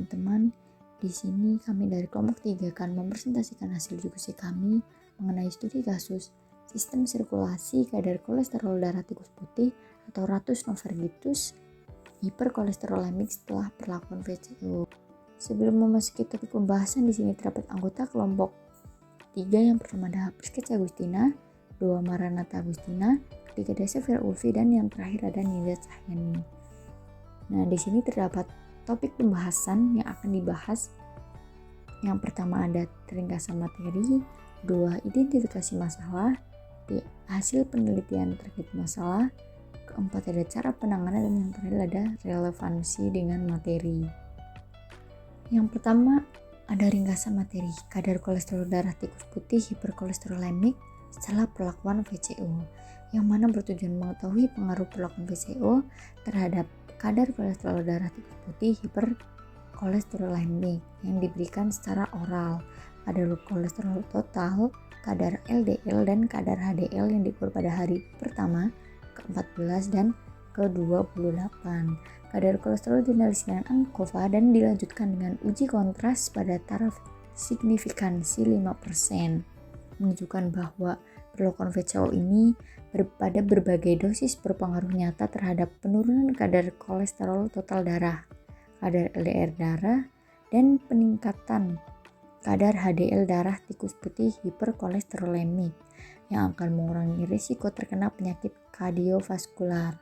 teman-teman. Di sini kami dari kelompok 3 akan mempresentasikan hasil diskusi kami mengenai studi kasus sistem sirkulasi kadar kolesterol darah tikus putih atau ratus novargitus hiperkolesterolemik setelah perlakuan VCO. Sebelum memasuki topik pembahasan, di sini terdapat anggota kelompok 3 yang pertama ada Priska Agustina, 2 Maranata Agustina, ketiga ada Safira Ulfi, dan yang terakhir ada Nida Cahyani. Nah, di sini terdapat topik pembahasan yang akan dibahas. Yang pertama ada ringkasan materi, 2 identifikasi masalah, hasil penelitian terkait masalah, keempat ada cara penanganan, dan yang terakhir ada relevansi dengan materi. Yang pertama ada ringkasan materi, kadar kolesterol darah tikus putih hiperkolesterolemik setelah perlakuan VCO, yang mana bertujuan mengetahui pengaruh perlakuan VCO terhadap kadar kolesterol darah tikus putih hiperkolesterolemik yang diberikan secara oral, kadar kolesterol total, kadar LDL, dan kadar HDL yang diukur pada hari pertama, ke-14, dan ke-28. Kadar kolesterol dianalisis dengan ANCOVA dan dilanjutkan dengan uji kontras pada taraf signifikansi 5%, menunjukkan bahwa perlakuan VCO ini pada berbagai dosis berpengaruh nyata terhadap penurunan kadar kolesterol total darah, kadar LDL darah, dan peningkatan kadar HDL darah tikus putih hiperkolesterolemik yang akan mengurangi risiko terkena penyakit kardiovaskular.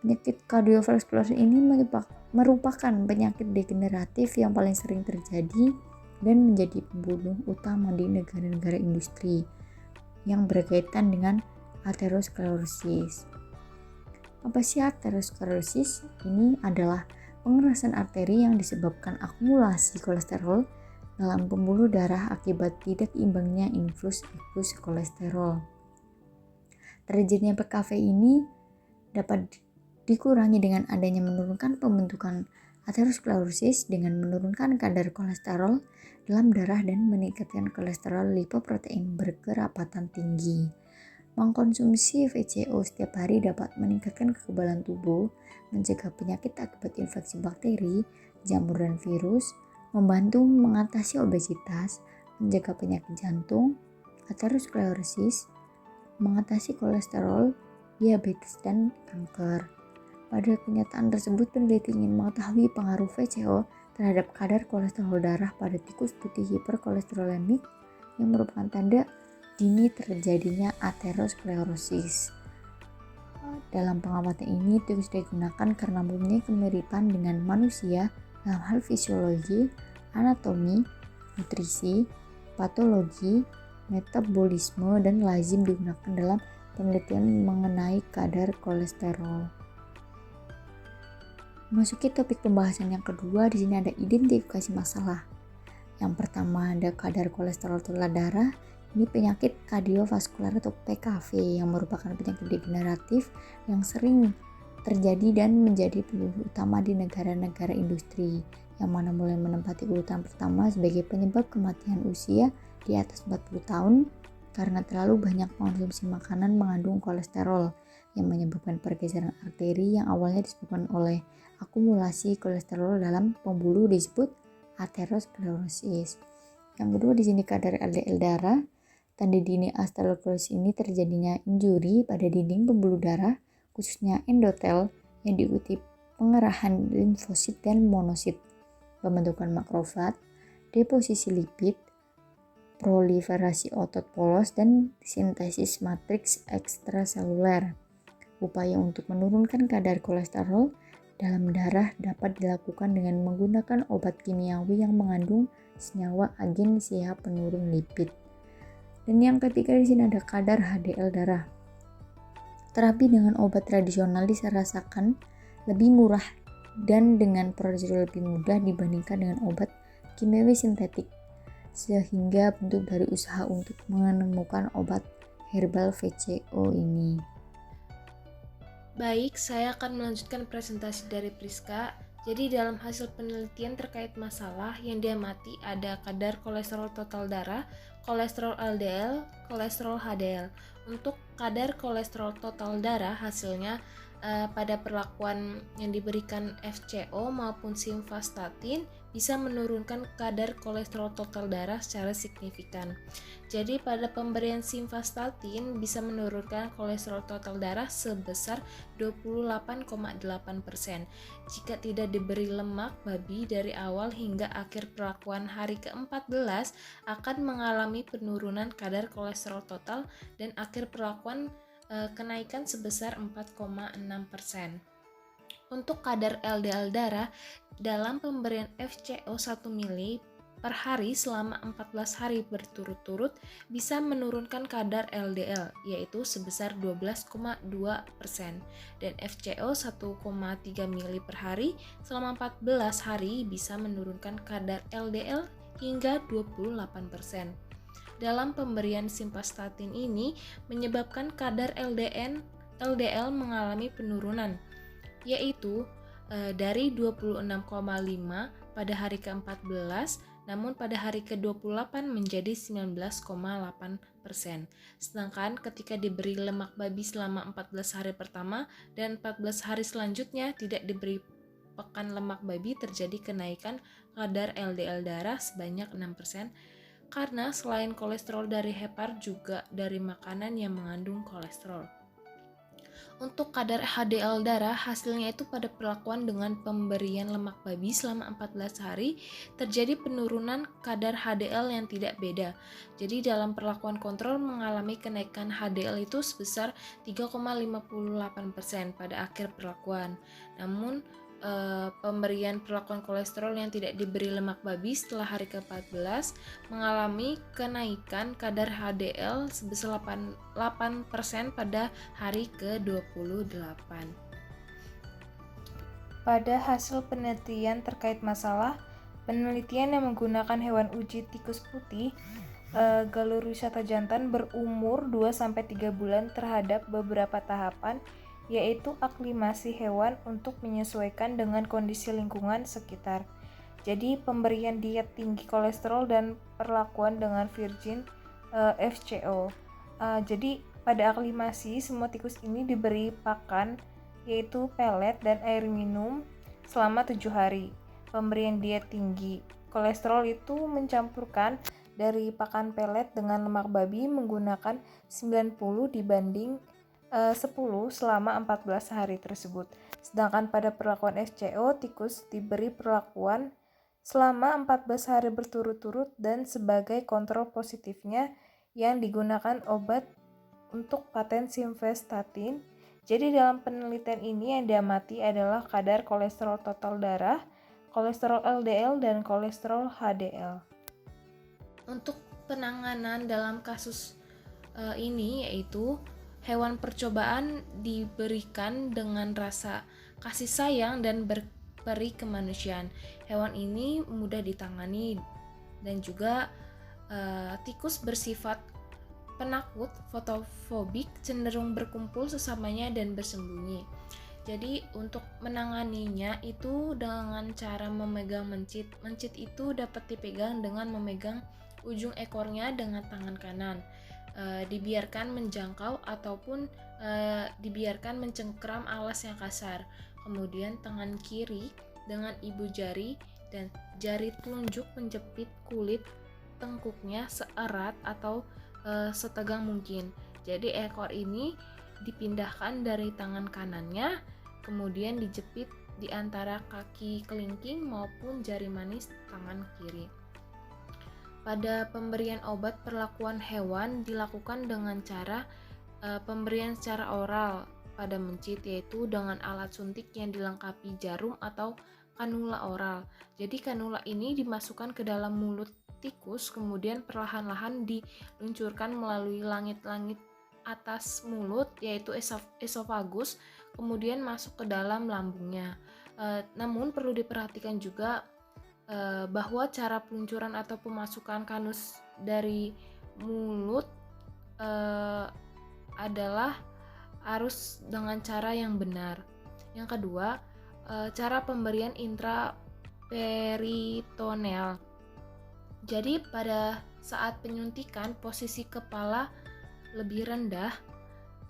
Penyakit kardiovaskular ini merupakan penyakit degeneratif yang paling sering terjadi dan menjadi pembunuh utama di negara-negara industri yang berkaitan dengan aterosklerosis. Apa sih aterosklerosis? Ini adalah pengerasan arteri yang disebabkan akumulasi kolesterol dalam pembuluh darah akibat tidak imbangnya influx kolesterol. Terjadinya PKV ini dapat dikurangi dengan adanya menurunkan pembentukan aterosklerosis dengan menurunkan kadar kolesterol dalam darah dan meningkatkan kolesterol lipoprotein berkerapatan tinggi. Mengkonsumsi VCO setiap hari dapat meningkatkan kekebalan tubuh, mencegah penyakit akibat infeksi bakteri, jamur, dan virus, membantu mengatasi obesitas, menjaga penyakit jantung, aterosklerosis, mengatasi kolesterol, diabetes, dan kanker. Pada kenyataan tersebut, peneliti ingin mengetahui pengaruh VCO terhadap kadar kolesterol darah pada tikus putih hiperkolesterolemik yang merupakan tanda dini terjadinya aterosklerosis. Dalam pengamatan ini, tikus digunakan karena mempunyai kemiripan dengan manusia dalam hal fisiologi, anatomi, nutrisi, patologi, metabolisme, dan lazim digunakan dalam penelitian mengenai kadar kolesterol. Memasuki topik pembahasan yang kedua, di sini ada identifikasi masalah. Yang pertama ada kadar kolesterol total darah. Ini penyakit kardiovaskular atau PKV yang merupakan penyakit degeneratif yang sering terjadi dan menjadi pembunuh utama di negara-negara industri, yang mana mulai menempati urutan pertama sebagai penyebab kematian usia di atas 40 tahun karena terlalu banyak mengonsumsi makanan mengandung kolesterol yang menyebabkan pergeseran arteri yang awalnya disebabkan oleh akumulasi kolesterol dalam pembuluh disebut aterosklerosis. Yang kedua di sini kadar LDL darah. Tanda dini aterosklerosis ini terjadinya injuri pada dinding pembuluh darah, khususnya endotel, yang diikuti pengerahan limfosit dan monosit, pembentukan makrofag, deposisi lipid, proliferasi otot polos, dan sintesis matriks ekstraseluler. Upaya untuk menurunkan kadar kolesterol dalam darah dapat dilakukan dengan menggunakan obat kimiawi yang mengandung senyawa agensia penurun lipid. Dan yang ketiga di sini ada kadar HDL darah. Terapi dengan obat tradisional dirasakan lebih murah dan dengan prosedur lebih mudah dibandingkan dengan obat kimiawi sintetik, sehingga bentuk dari usaha untuk menemukan obat herbal VCO ini. Baik, saya akan melanjutkan presentasi dari Priska. Jadi dalam hasil penelitian terkait masalah yang diamati ada kadar kolesterol total darah, kolesterol LDL, kolesterol HDL. Untuk kadar kolesterol total darah hasilnya pada perlakuan yang diberikan FCO maupun simvastatin bisa menurunkan kadar kolesterol total darah secara signifikan. Jadi pada pemberian simvastatin bisa menurunkan kolesterol total darah sebesar 28,8% jika tidak diberi lemak babi dari awal hingga akhir perlakuan hari ke-14 akan mengalami penurunan kadar kolesterol total dan akhir perlakuan kenaikan sebesar 4,6%. Untuk kadar LDL darah dalam pemberian FCO 1 mili per hari selama 14 hari berturut-turut bisa menurunkan kadar LDL yaitu sebesar 12,2% dan FCO 1,3 mili per hari selama 14 hari bisa menurunkan kadar LDL hingga 28%. Dalam pemberian simvastatin ini menyebabkan kadar LDL mengalami penurunan yaitu dari 26,5 pada hari ke-14 namun pada hari ke-28 menjadi 19,8%. Sedangkan ketika diberi lemak babi selama 14 hari pertama dan 14 hari selanjutnya tidak diberi pakan lemak babi terjadi kenaikan kadar LDL darah sebanyak 6% karena selain kolesterol dari hepar juga dari makanan yang mengandung kolesterol. Untuk kadar HDL darah, hasilnya itu pada perlakuan dengan pemberian lemak babi selama 14 hari terjadi penurunan kadar HDL yang tidak beda. Jadi dalam perlakuan kontrol mengalami kenaikan HDL itu sebesar 3,58% pada akhir perlakuan. Namun pemberian perlakuan kolesterol yang tidak diberi lemak babi setelah hari ke-14 mengalami kenaikan kadar HDL sebesar 8% pada hari ke-28. Pada hasil penelitian terkait masalah penelitian yang menggunakan hewan uji tikus putih, galur wisata jantan berumur 2-3 bulan terhadap beberapa tahapan yaitu aklimasi hewan untuk menyesuaikan dengan kondisi lingkungan sekitar. Jadi pemberian diet tinggi kolesterol dan perlakuan dengan virgin FCO. Jadi pada aklimasi semua tikus ini diberi pakan yaitu pelet dan air minum selama 7 hari. Pemberian diet tinggi kolesterol itu mencampurkan dari pakan pelet dengan lemak babi menggunakan 90 dibanding 10 selama 14 hari tersebut. Sedangkan pada perlakuan FCO, tikus diberi perlakuan selama 14 hari berturut-turut dan sebagai kontrol positifnya yang digunakan obat untuk paten simvastatin. Jadi dalam penelitian ini yang diamati adalah kadar kolesterol total darah, kolesterol LDL, dan kolesterol HDL. Untuk penanganan dalam kasus ini yaitu hewan percobaan diberikan dengan rasa kasih sayang dan berperi kemanusiaan. Hewan ini mudah ditangani dan juga tikus bersifat penakut, fotofobik, cenderung berkumpul sesamanya dan bersembunyi. Jadi untuk menanganinya itu dengan cara memegang mencit. Mencit itu dapat dipegang dengan memegang ujung ekornya dengan tangan kanan. Dibiarkan menjangkau ataupun dibiarkan mencengkram alas yang kasar. Kemudian tangan kiri dengan ibu jari dan jari telunjuk menjepit kulit tengkuknya seerat atau setegang mungkin. Jadi ekor ini dipindahkan dari tangan kanannya, kemudian dijepit di antara kaki kelingking maupun jari manis tangan kiri. Pada pemberian obat perlakuan hewan dilakukan dengan cara pemberian secara oral pada mencit, yaitu dengan alat suntik yang dilengkapi jarum atau kanula oral. Jadi kanula ini dimasukkan ke dalam mulut tikus, kemudian perlahan-lahan diluncurkan melalui langit-langit atas mulut, yaitu esofagus, kemudian masuk ke dalam lambungnya. Namun perlu diperhatikan juga bahwa cara peluncuran atau pemasukan kanus dari mulut adalah harus dengan cara yang benar. Yang kedua, cara pemberian intraperitoneal. Jadi pada saat penyuntikan posisi kepala lebih rendah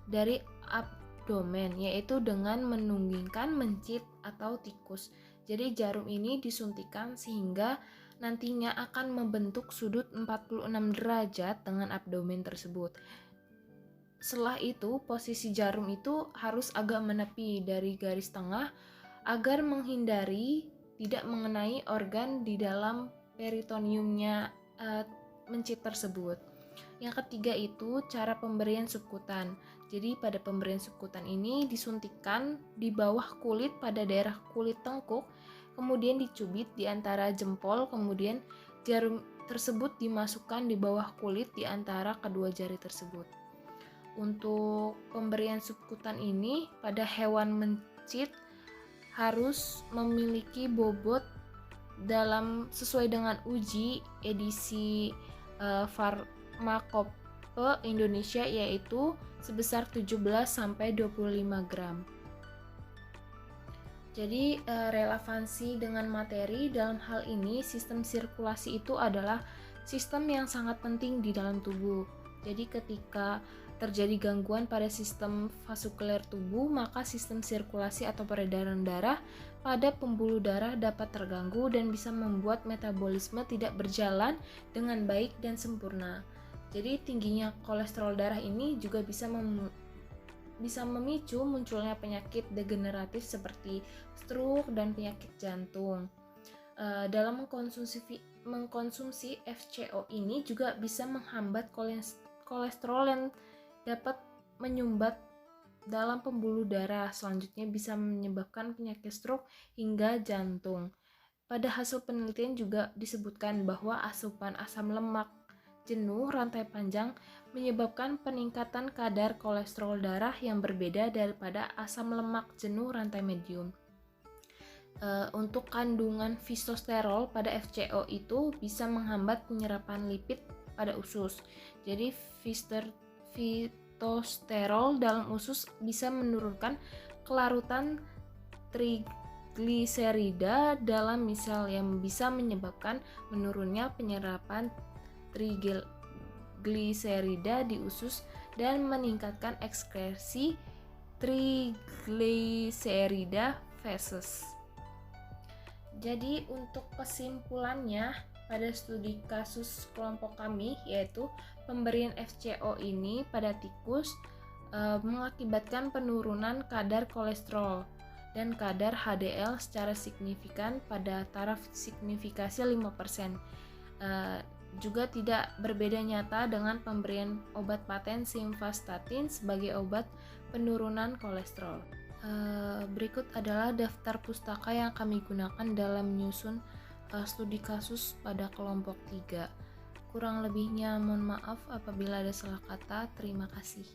dari abdomen, yaitu dengan menunggingkan mencit atau tikus. Jadi jarum ini disuntikan sehingga nantinya akan membentuk sudut 46 derajat dengan abdomen tersebut. Setelah itu, posisi jarum itu harus agak menepi dari garis tengah agar menghindari tidak mengenai organ di dalam peritoneumnya mencit tersebut. Yang ketiga itu cara pemberian subkutan. Jadi pada pemberian subkutan ini disuntikan di bawah kulit pada daerah kulit tengkuk, kemudian dicubit di antara jempol, kemudian jarum tersebut dimasukkan di bawah kulit di antara kedua jari tersebut. Untuk pemberian subkutan ini pada hewan mencit harus memiliki bobot dalam sesuai dengan uji edisi Farmakope Indonesia yaitu sebesar 17-25 gram. Jadi relevansi dengan materi dalam hal ini sistem sirkulasi itu adalah sistem yang sangat penting di dalam tubuh. Jadi ketika terjadi gangguan pada sistem vaskuler tubuh, maka sistem sirkulasi atau peredaran darah pada pembuluh darah dapat terganggu dan bisa membuat metabolisme tidak berjalan dengan baik dan sempurna. Jadi tingginya kolesterol darah ini juga bisa memicu munculnya penyakit degeneratif seperti stroke dan penyakit jantung. Dalam mengkonsumsi FCO ini juga bisa menghambat kolesterol yang dapat menyumbat dalam pembuluh darah, selanjutnya bisa menyebabkan penyakit stroke hingga jantung. Pada hasil penelitian juga disebutkan bahwa asupan asam lemak jenuh rantai panjang menyebabkan peningkatan kadar kolesterol darah yang berbeda daripada asam lemak jenuh rantai medium. Untuk kandungan fitosterol pada FCO itu bisa menghambat penyerapan lipid pada usus. Jadi fitosterol dalam usus bisa menurunkan kelarutan trigliserida dalam misal yang bisa menyebabkan menurunnya penyerapan trigliserida di usus dan meningkatkan ekskresi trigliserida feses. Jadi untuk kesimpulannya pada studi kasus kelompok kami yaitu pemberian FCO ini pada tikus mengakibatkan penurunan kadar kolesterol dan kadar HDL secara signifikan pada taraf signifikasi 5%. Juga tidak berbeda nyata dengan pemberian obat paten simvastatin sebagai obat penurunan kolesterol. Berikut adalah daftar pustaka yang kami gunakan dalam menyusun studi kasus pada kelompok 3. Kurang lebihnya mohon maaf apabila ada salah kata. Terima kasih.